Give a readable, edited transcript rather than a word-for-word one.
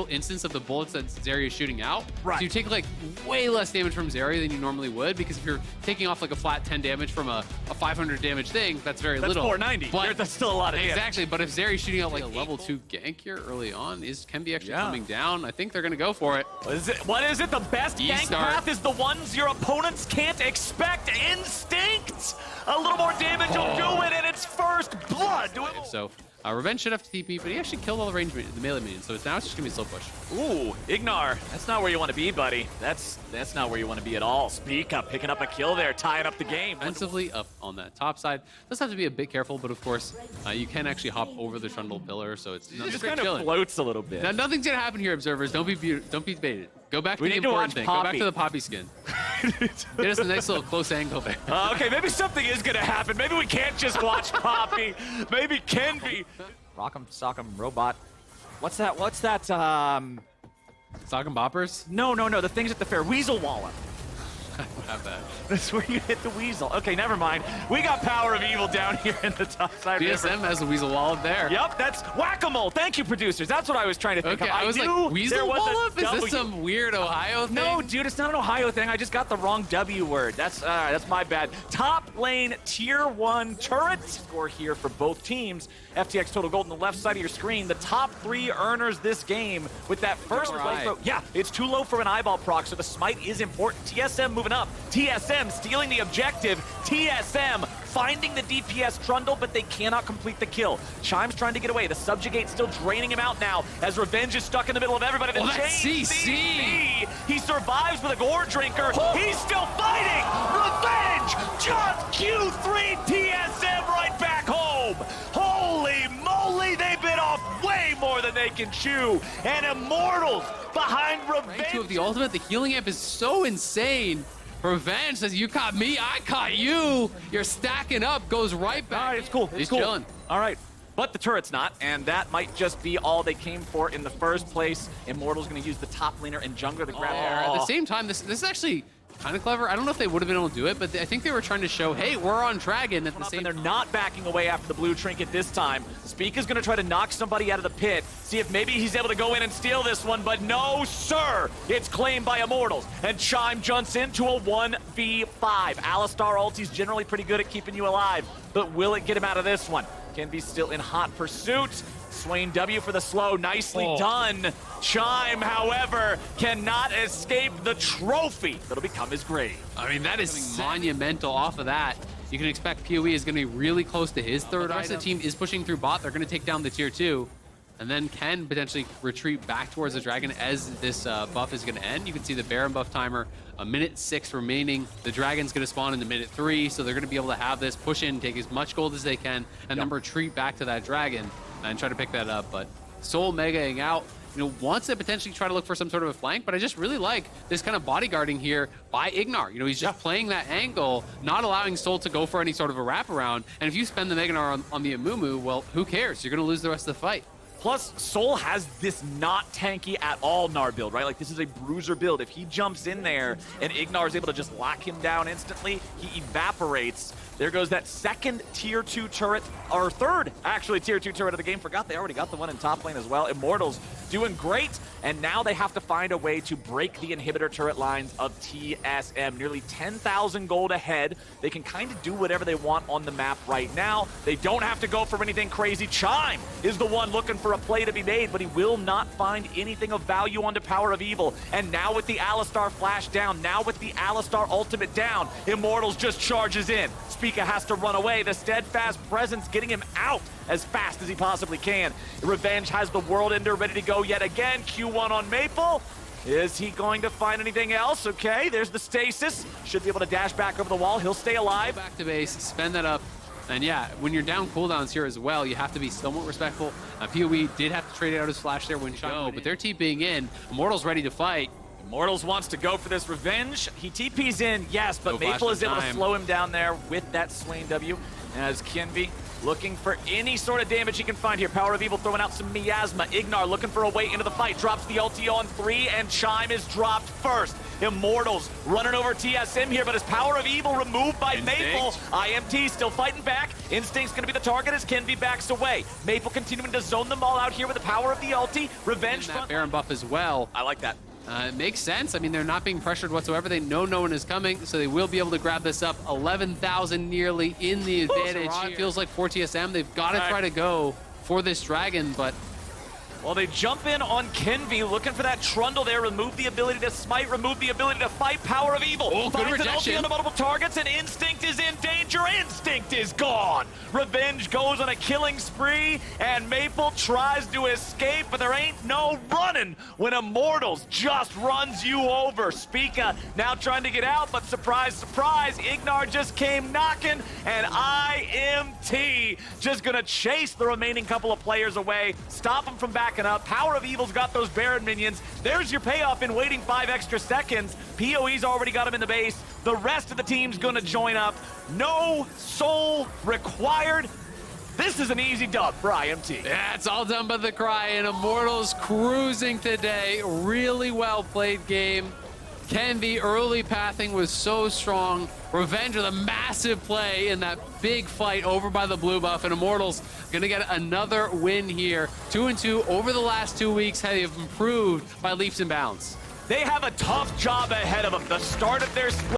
instance of the bullets that Zeri is shooting out. Right. So you take like way less damage from Zeri than you normally would, because if you're taking off like a flat 10 damage from a 500 damage thing, that's very That's little. 490. But That's still a lot of damage. Exactly, but if Zeri's shooting out like a level 2 gank here early on, can be actually coming down. I think they're gonna go for it. What is it? The best gank E-start. path is the ones your opponents can't expect. Instinct! A little more damage will do it, and it's first blood. So Revenge should have to TP, but he actually killed all the range, the melee minions, so now it's just gonna be a slow push. Ooh, Ignar, that's not where you want to be, buddy. That's not where you want to be at all. Speak up, picking up a kill there, tying up the game. Defensively up on that top side. Does have to be a bit careful, but of course, you can actually hop over the Trundle pillar, so it's not It just great kind of chilling. floats a little bit. Now, nothing's gonna happen here, observers. Don't be baited. Go back to We the need to important watch thing. Go back Poppy. to the Poppy skin. Get us a nice little close angle there. Okay, maybe something is gonna happen. Maybe we can't just watch Poppy. Maybe can be. Rock'em Sock'em Robot. What's that? Sock and boppers? No. The things at the fair. Weasel Wallop. I don't have that. That's where you hit the weasel. Okay, never mind. We got Power of Evil down here in the top side. TSM has a weasel wallop there. Yep, that's whack-a-mole. Thank you, producers. That's what I was trying to think Okay, of. I was knew like, there weasel was a wallop? Is W. this some weird Ohio thing? No, dude, it's not an Ohio thing. I just got the wrong W word. That's my bad. Top lane tier 1 turret score here for both teams. FTX Total Gold on the left side of your screen. The top 3 earners this game with that first playthrough. Yeah, it's too low for an eyeball proc, so the smite is important. TSM moving up. TSM stealing the objective. TSM finding the DPS Trundle, but they cannot complete the kill. Chime's trying to get away. The Subjugate still draining him out now as Revenge is stuck in the middle of everybody. The that's chain CC. He survives with a Gore Drinker. He's still fighting! Revenge! Just Q3 TSM right back home! Holy moly, they bit off way more than they can chew! And Immortals behind Revenge! Rank 2 of the ultimate, the healing amp is so insane. Revenge says, you caught me, I caught you. You're stacking up, goes right back. All right, it's cool. He's chilling. All right. But the turret's not, and that might just be all they came for in the first place. Immortal's going to use the top laner and jungler to grab At the same time, this is actually kind of clever. I don't know if they would have been able to do it, but I think they were trying to show, hey, we're on Dragon at the same time. And they're not backing away after the blue trinket this time. Speak is going to try to knock somebody out of the pit, see if maybe he's able to go in and steal this one, but no, sir! It's claimed by Immortals, and Chime jumps into a 1v5. Alistar ulti's generally pretty good at keeping you alive, but will it get him out of this one? Can be still in hot pursuit. Swain W for the slow, nicely done. Chime, however, cannot escape the trophy that'll become his grave. I mean, that is monumental off of that. You can expect PoE is going to be really close to his third item. The rest of the team is pushing through bot. They're going to take down the tier 2, and then can potentially retreat back towards the dragon as this buff is going to end. You can see the Baron buff timer, a minute 6 remaining. The dragon's going to spawn in the minute 3, so they're going to be able to have this push in, take as much gold as they can, and then retreat back to that dragon and try to pick that up. But Soul megaing out, wants to potentially try to look for some sort of a flank, but I just really like this kind of bodyguarding here by Ignar. He's just playing that angle, not allowing Soul to go for any sort of a wraparound. And if you spend the Meganar on the Amumu, well, who cares? You're going to lose the rest of the fight. Plus, Soul has this not tanky at all Gnar build, right? Like, this is a bruiser build. If he jumps in there and Ignar is able to just lock him down instantly, he evaporates. There goes that second tier 2 turret, or third, actually, tier 2 turret of the game. Forgot they already got the one in top lane as well. Immortals doing great, and now they have to find a way to break the inhibitor turret lines of TSM. Nearly 10,000 gold ahead. They can kind of do whatever they want on the map right now. They don't have to go for anything crazy. Chime is the one looking for a play to be made, but he will not find anything of value onto Power of Evil. And now with the Alistar flash down, now with the Alistar ultimate down, Immortals just charges in. Spica has to run away. The steadfast presence getting him out as fast as he possibly can. Revenge has the World Ender ready to go yet again. Q1 on Maple. Is he going to find anything else? Okay, there's the stasis. Should be able to dash back over the wall. He'll stay alive. Go back to base, spend that up. And yeah, when you're down cooldowns here as well, you have to be somewhat respectful. PoE did have to trade out his flash there when Chime, but they're TPing in. Immortals ready to fight. Immortals wants to go for this Revenge. He TP's in, yes, but Maple is able to slow him down there with that Swain W. As Kinby looking for any sort of damage he can find here. Power of Evil throwing out some miasma. Ignar looking for a way into the fight. Drops the ulti on 3, and Chime is dropped first. Immortals running over TSM here, but his Power of Evil removed by Maple. IMT still fighting back. Instinct's going to be the target as Kenvi backs away. Maple continuing to zone them all out here with the power of the ulti. Revenge that Baron buff as well. I like that. It makes sense. I mean, they're not being pressured whatsoever. They know no one is coming, so they will be able to grab this up. 11,000 nearly in the advantage. It feels like for TSM, they've got to try to go for this dragon, but... Well, they jump in on Kenvi, looking for that Trundle there. Remove the ability to smite, remove the ability to fight. Power of Evil. Oh, good finds an rejection. ulti on the multiple targets, and Instinct is in danger. Instinct is gone. Revenge goes on a killing spree, and Maple tries to escape, but there ain't no running when Immortals just runs you over. Spica now trying to get out, but surprise, surprise, Ignar just came knocking, and IMT just gonna chase the remaining couple of players away, stop them from backing up. Power of Evil's got those Baron minions. There's your payoff in waiting 5 extra seconds. PoE's already got him in the base. The rest of the team's gonna join up. No soul required. This is an easy dub for IMT. Yeah, it's all done by the Cry, and Immortals cruising today. Really well played game. Kenvi early pathing was so strong. Revenge with a massive play in that big fight over by the blue buff, and Immortals gonna get another win here. 2-2 over the last 2 weeks have improved by leaps and bounds. They have a tough job ahead of them. The start of their split